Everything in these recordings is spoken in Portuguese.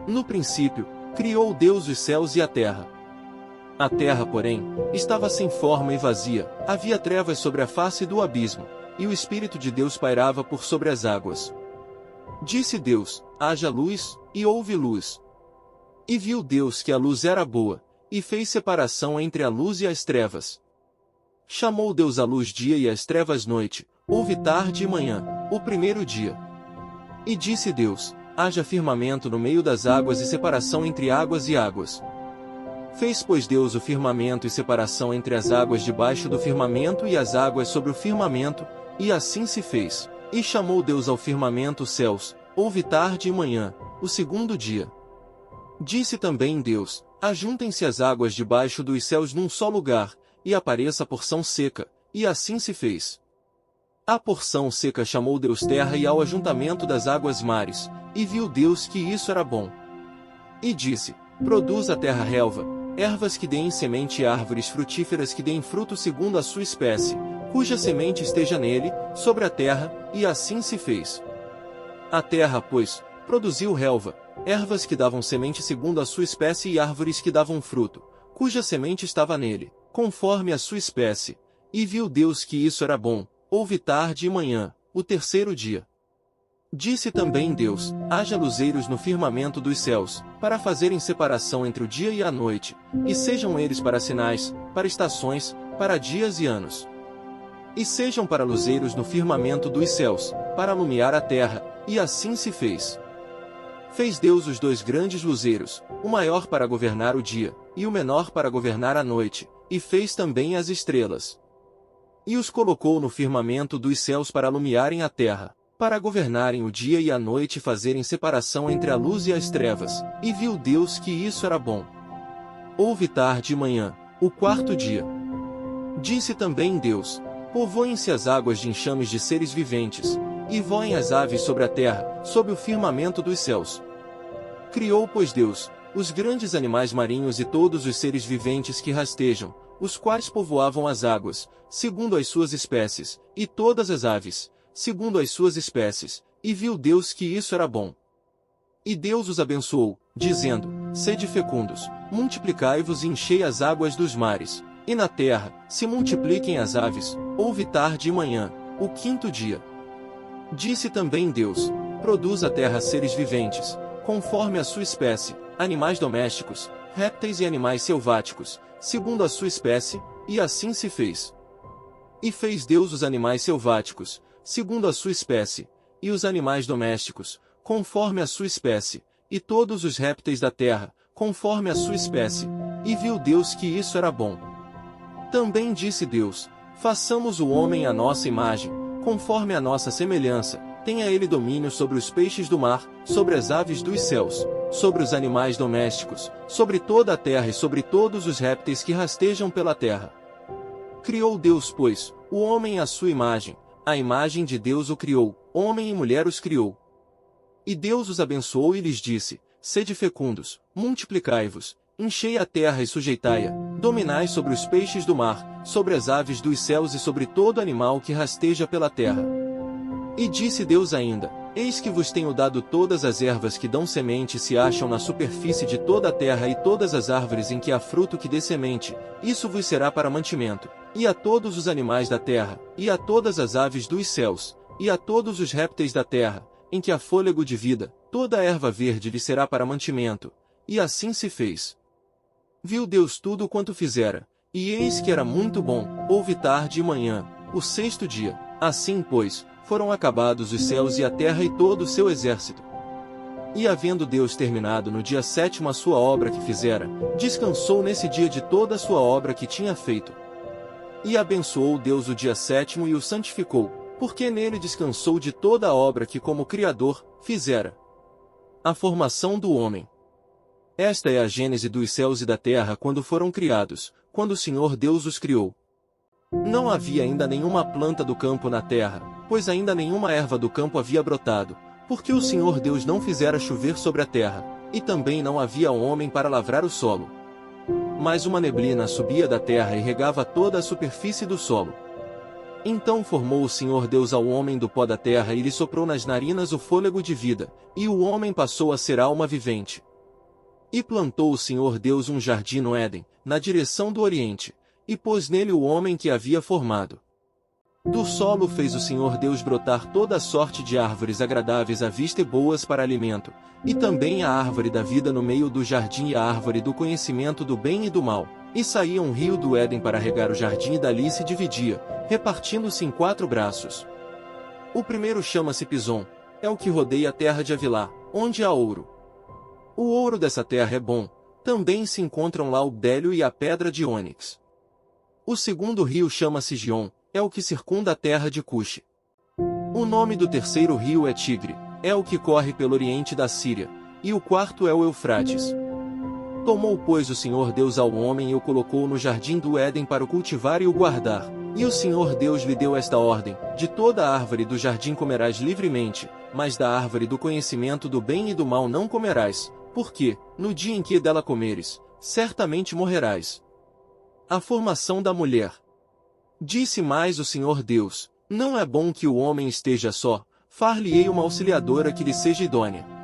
No princípio, criou Deus os céus e a terra. A terra, porém, estava sem forma e vazia, havia trevas sobre a face do abismo, e o Espírito de Deus pairava por sobre as águas. Disse Deus: haja luz, e houve luz. E viu Deus que a luz era boa, e fez separação entre a luz e as trevas. Chamou Deus a luz dia e as trevas noite, houve tarde e manhã, o primeiro dia. E disse Deus: haja firmamento no meio das águas e separação entre águas e águas. Fez, pois, Deus o firmamento e separação entre as águas debaixo do firmamento e as águas sobre o firmamento, e assim se fez. E chamou Deus ao firmamento os céus, houve tarde e manhã, o segundo dia. Disse também Deus: ajuntem-se as águas debaixo dos céus num só lugar, e apareça a porção seca, e assim se fez. A porção seca chamou Deus terra e ao ajuntamento das águas mares, e viu Deus que isso era bom. E disse: produz a terra relva, ervas que deem semente e árvores frutíferas que deem fruto segundo a sua espécie, cuja semente esteja nele, sobre a terra, e assim se fez. A terra, pois, produziu relva, ervas que davam semente segundo a sua espécie e árvores que davam fruto, cuja semente estava nele, conforme a sua espécie. E viu Deus que isso era bom, houve tarde e manhã, o terceiro dia. Disse também Deus: haja luzeiros no firmamento dos céus, para fazerem separação entre o dia e a noite, e sejam eles para sinais, para estações, para dias e anos. E sejam para luzeiros no firmamento dos céus, para alumiar a terra, e assim se fez. Fez Deus os dois grandes luzeiros, o maior para governar o dia, e o menor para governar a noite, e fez também as estrelas. E os colocou no firmamento dos céus para alumiarem a terra, para governarem o dia e a noite e fazerem separação entre a luz e as trevas, e viu Deus que isso era bom. Houve tarde e manhã, o quarto dia. Disse também Deus: povoem-se as águas de enxames de seres viventes, e voem as aves sobre a terra, sob o firmamento dos céus. Criou, pois, Deus os grandes animais marinhos e todos os seres viventes que rastejam, os quais povoavam as águas, segundo as suas espécies, e todas as aves, segundo as suas espécies, e viu Deus que isso era bom. E Deus os abençoou, dizendo: sede fecundos, multiplicai-vos e enchei as águas dos mares, e na terra se multipliquem as aves. Houve tarde e manhã, o quinto dia. Disse também Deus: produz a terra seres viventes, conforme a sua espécie, animais domésticos, répteis e animais selváticos, segundo a sua espécie, e assim se fez. E fez Deus os animais selváticos, segundo a sua espécie, e os animais domésticos, conforme a sua espécie, e todos os répteis da terra, conforme a sua espécie, e viu Deus que isso era bom. Também disse Deus: façamos o homem à nossa imagem, conforme a nossa semelhança, tenha ele domínio sobre os peixes do mar, sobre as aves dos céus, sobre os animais domésticos, sobre toda a terra e sobre todos os répteis que rastejam pela terra. Criou Deus, pois, o homem à sua imagem, a imagem de Deus o criou, homem e mulher os criou. E Deus os abençoou e lhes disse: sede fecundos, multiplicai-vos, enchei a terra e sujeitai-a, dominai sobre os peixes do mar, sobre as aves dos céus e sobre todo animal que rasteja pela terra. E disse Deus ainda: eis que vos tenho dado todas as ervas que dão semente e se acham na superfície de toda a terra e todas as árvores em que há fruto que dê semente, isso vos será para mantimento, e a todos os animais da terra, e a todas as aves dos céus, e a todos os répteis da terra, em que há fôlego de vida, toda a erva verde lhe será para mantimento. E assim se fez. Viu Deus tudo quanto fizera, e eis que era muito bom. Houve tarde e manhã, o sexto dia. Assim, pois, foram acabados os céus e a terra e todo o seu exército. E havendo Deus terminado no dia sétimo a sua obra que fizera, descansou nesse dia de toda a sua obra que tinha feito. E abençoou Deus o dia sétimo e o santificou, porque nele descansou de toda a obra que como Criador fizera. A formação do homem. Esta é a gênese dos céus e da terra quando foram criados, quando o Senhor Deus os criou. Não havia ainda nenhuma planta do campo na terra, pois ainda nenhuma erva do campo havia brotado, porque o Senhor Deus não fizera chover sobre a terra, e também não havia homem para lavrar o solo. Mas uma neblina subia da terra e regava toda a superfície do solo. Então formou o Senhor Deus ao homem do pó da terra e lhe soprou nas narinas o fôlego de vida, e o homem passou a ser alma vivente. E plantou o Senhor Deus um jardim no Éden, na direção do Oriente, e pôs nele o homem que havia formado. Do solo fez o Senhor Deus brotar toda a sorte de árvores agradáveis à vista e boas para alimento, e também a árvore da vida no meio do jardim e a árvore do conhecimento do bem e do mal. E saía um rio do Éden para regar o jardim e dali se dividia, repartindo-se em 4 braços. O primeiro chama-se Pison, é o que rodeia a terra de Havilá, onde há ouro. O ouro dessa terra é bom, também se encontram lá o bdélio e a pedra de ônix. O segundo rio chama-se Gion, é o que circunda a terra de Cuxi. O nome do terceiro rio é Tigre, é o que corre pelo oriente da Síria, e o quarto é o Eufrates. Tomou, pois, o Senhor Deus ao homem e o colocou no jardim do Éden para o cultivar e o guardar. E o Senhor Deus lhe deu esta ordem: de toda a árvore do jardim comerás livremente, mas da árvore do conhecimento do bem e do mal não comerás, porque, no dia em que dela comeres, certamente morrerás. A formação da mulher. Disse mais o Senhor Deus: não é bom que o homem esteja só, far-lhe-ei uma auxiliadora que lhe seja idônea.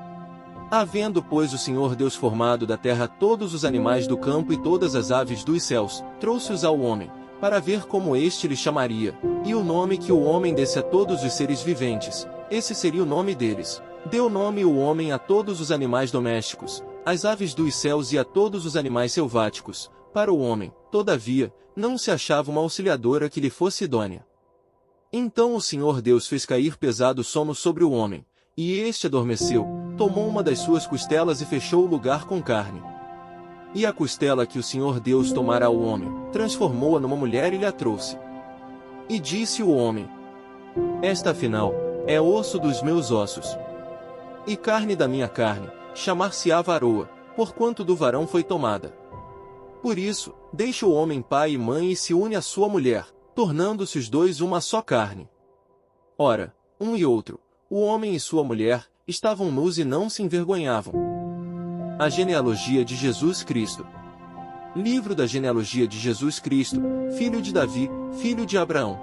Havendo, pois, o Senhor Deus formado da terra todos os animais do campo e todas as aves dos céus, trouxe-os ao homem, para ver como este lhe chamaria, e o nome que o homem desse a todos os seres viventes, esse seria o nome deles. Deu nome o homem a todos os animais domésticos, às aves dos céus e a todos os animais selváticos. Para o homem, todavia, não se achava uma auxiliadora que lhe fosse idônea. Então o Senhor Deus fez cair pesado sono sobre o homem, e este adormeceu, tomou uma das suas costelas e fechou o lugar com carne. E a costela que o Senhor Deus tomara ao homem, transformou-a numa mulher e lhe a trouxe. E disse o homem: esta afinal, é osso dos meus ossos, e carne da minha carne, chamar-se-á varoa, porquanto do varão foi tomada. Por isso, deixa o homem pai e mãe e se une à sua mulher, tornando-se os dois uma só carne. Ora, um e outro, o homem e sua mulher, estavam nus e não se envergonhavam. A genealogia de Jesus Cristo. Livro da genealogia de Jesus Cristo, filho de Davi, filho de Abraão.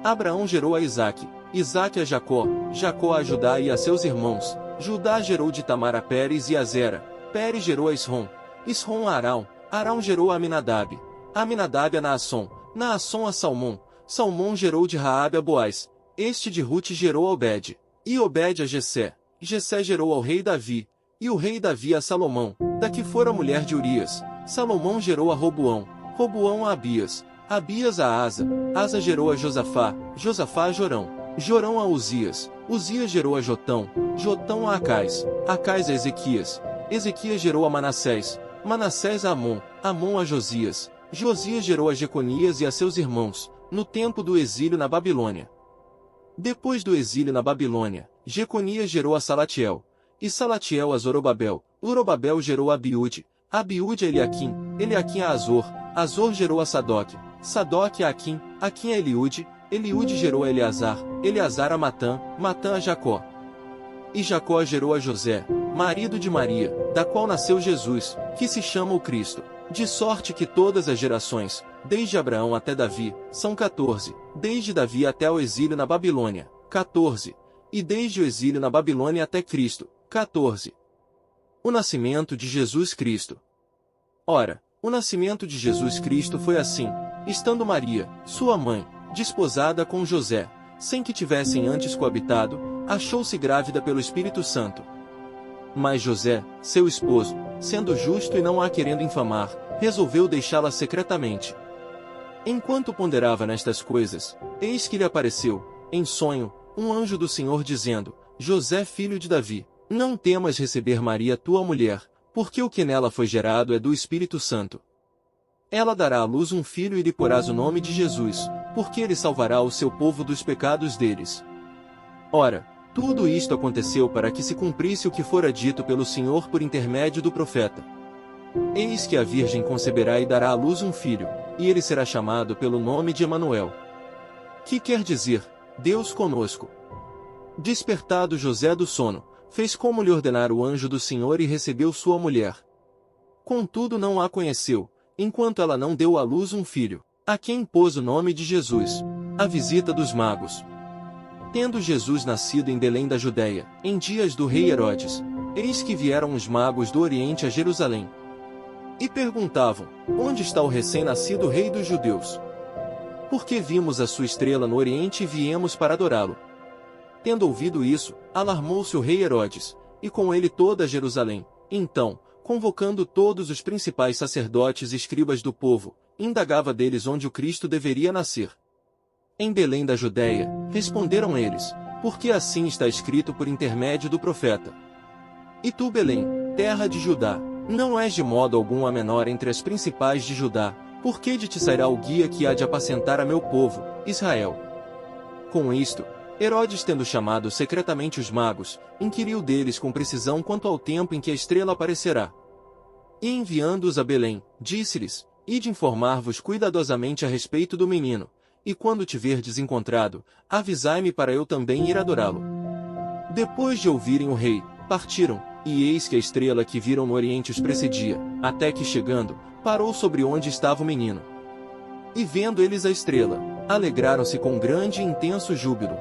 Abraão gerou a Isaque, Isaque a Jacó, Jacó a Judá e a seus irmãos. Judá gerou de Tamar a Pérez e a Zera, Pérez gerou a Esrom, Esrom a Arão, Arão gerou a Aminadab, Aminadab a Naasson, Naasson a Salmão, Salmão gerou de Raabe a Boaz, este de Rute gerou a Obed, e Obed a Jessé, Jessé gerou ao rei Davi, e o rei Davi a Salomão, da que fora mulher de Urias. Salomão gerou a Roboão, Roboão a Abias, Abias a Asa, Asa gerou a Josafá, Josafá a Jorão, Jorão a Uzias, Uzias gerou a Jotão, Jotão a Acais, Acais a Ezequias, Ezequias gerou a Manassés, Manassés a Amon, Amon a Josias, Josias gerou a Jeconias e a seus irmãos, no tempo do exílio na Babilônia. Depois do exílio na Babilônia, Jeconias gerou a Salatiel, e Salatiel a Zorobabel, Zorobabel gerou a Abiúde, Abiúde a Eliaquim, Eliaquim a Azor, Azor gerou a Sadoc, Sadoc a Aquim, Aquim a Eliúde, Eliúde gerou a Eleazar, Eleazar a Matã, Matã a Jacó. E Jacó gerou a José, marido de Maria, da qual nasceu Jesus, que se chama o Cristo. De sorte que todas as gerações, desde Abraão até Davi, são 14, desde Davi até o exílio na Babilônia, 14, e desde o exílio na Babilônia até Cristo, 14. O nascimento de Jesus Cristo. Ora, o nascimento de Jesus Cristo foi assim: estando Maria, sua mãe, desposada com José, sem que tivessem antes coabitado, achou-se grávida pelo Espírito Santo. Mas José, seu esposo, sendo justo e não a querendo infamar, resolveu deixá-la secretamente. Enquanto ponderava nestas coisas, eis que lhe apareceu, em sonho, um anjo do Senhor dizendo: José, filho de Davi, não temas receber Maria tua mulher, porque o que nela foi gerado é do Espírito Santo. Ela dará à luz um filho e lhe porás o nome de Jesus, porque ele salvará o seu povo dos pecados deles. Ora, tudo isto aconteceu para que se cumprisse o que fora dito pelo Senhor por intermédio do profeta. Eis que a Virgem conceberá e dará à luz um filho, e ele será chamado pelo nome de Emanuel. Que quer dizer, Deus conosco. Despertado José do sono, fez como lhe ordenara o anjo do Senhor e recebeu sua mulher. Contudo não a conheceu, enquanto ela não deu à luz um filho, a quem pôs o nome de Jesus. A visita dos magos. Tendo Jesus nascido em Belém da Judéia, em dias do rei Herodes, eis que vieram os magos do Oriente a Jerusalém. E perguntavam: onde está o recém-nascido rei dos judeus? Porque vimos a sua estrela no Oriente e viemos para adorá-lo. Tendo ouvido isso, alarmou-se o rei Herodes, e com ele toda Jerusalém. Então, convocando todos os principais sacerdotes e escribas do povo, indagava deles onde o Cristo deveria nascer. Em Belém da Judéia, responderam eles, porque assim está escrito por intermédio do profeta. E tu, Belém, terra de Judá, não és de modo algum a menor entre as principais de Judá, porque de ti sairá o guia que há de apacentar a meu povo, Israel. Com isto, Herodes, tendo chamado secretamente os magos, inquiriu deles com precisão quanto ao tempo em que a estrela aparecerá. E enviando-os a Belém, disse-lhes: ide informar-vos cuidadosamente a respeito do menino, e quando tiverdes encontrado, avisai-me para eu também ir adorá-lo. Depois de ouvirem o rei, partiram, e eis que a estrela que viram no Oriente os precedia, até que chegando, parou sobre onde estava o menino. E vendo eles a estrela, alegraram-se com grande e intenso júbilo.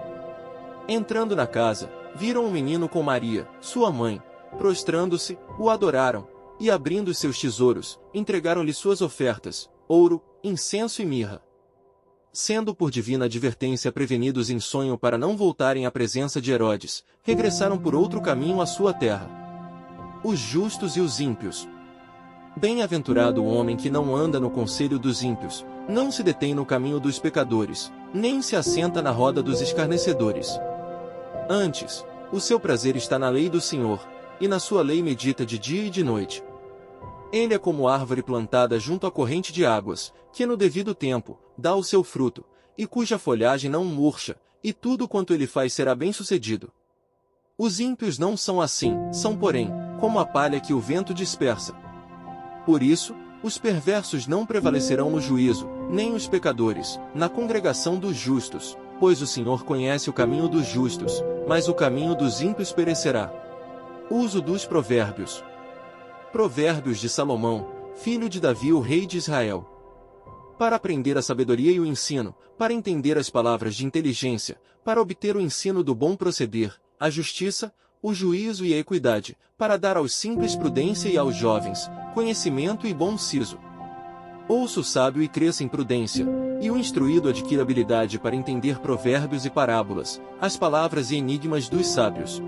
Entrando na casa, viram o menino com Maria, sua mãe, prostrando-se, o adoraram, e abrindo os seus tesouros, entregaram-lhe suas ofertas, ouro, incenso e mirra. Sendo por divina advertência prevenidos em sonho para não voltarem à presença de Herodes, regressaram por outro caminho à sua terra. Os justos e os ímpios. Bem-aventurado o homem que não anda no conselho dos ímpios, não se detém no caminho dos pecadores, nem se assenta na roda dos escarnecedores. Antes, o seu prazer está na lei do Senhor, e na sua lei medita de dia e de noite. Ele é como árvore plantada junto à corrente de águas, que no devido tempo, dá o seu fruto, e cuja folhagem não murcha, e tudo quanto ele faz será bem-sucedido. Os ímpios não são assim, são porém, como a palha que o vento dispersa. Por isso, os perversos não prevalecerão no juízo, nem os pecadores, na congregação dos justos, pois o Senhor conhece o caminho dos justos, mas o caminho dos ímpios perecerá. Uso dos provérbios. Provérbios de Salomão, filho de Davi, o rei de Israel. Para aprender a sabedoria e o ensino, para entender as palavras de inteligência, para obter o ensino do bom proceder, a justiça, o juízo e a equidade, para dar aos simples prudência e aos jovens, conhecimento e bom siso. Ouça o sábio e cresça em prudência, e o instruído adquira habilidade para entender provérbios e parábolas, as palavras e enigmas dos sábios.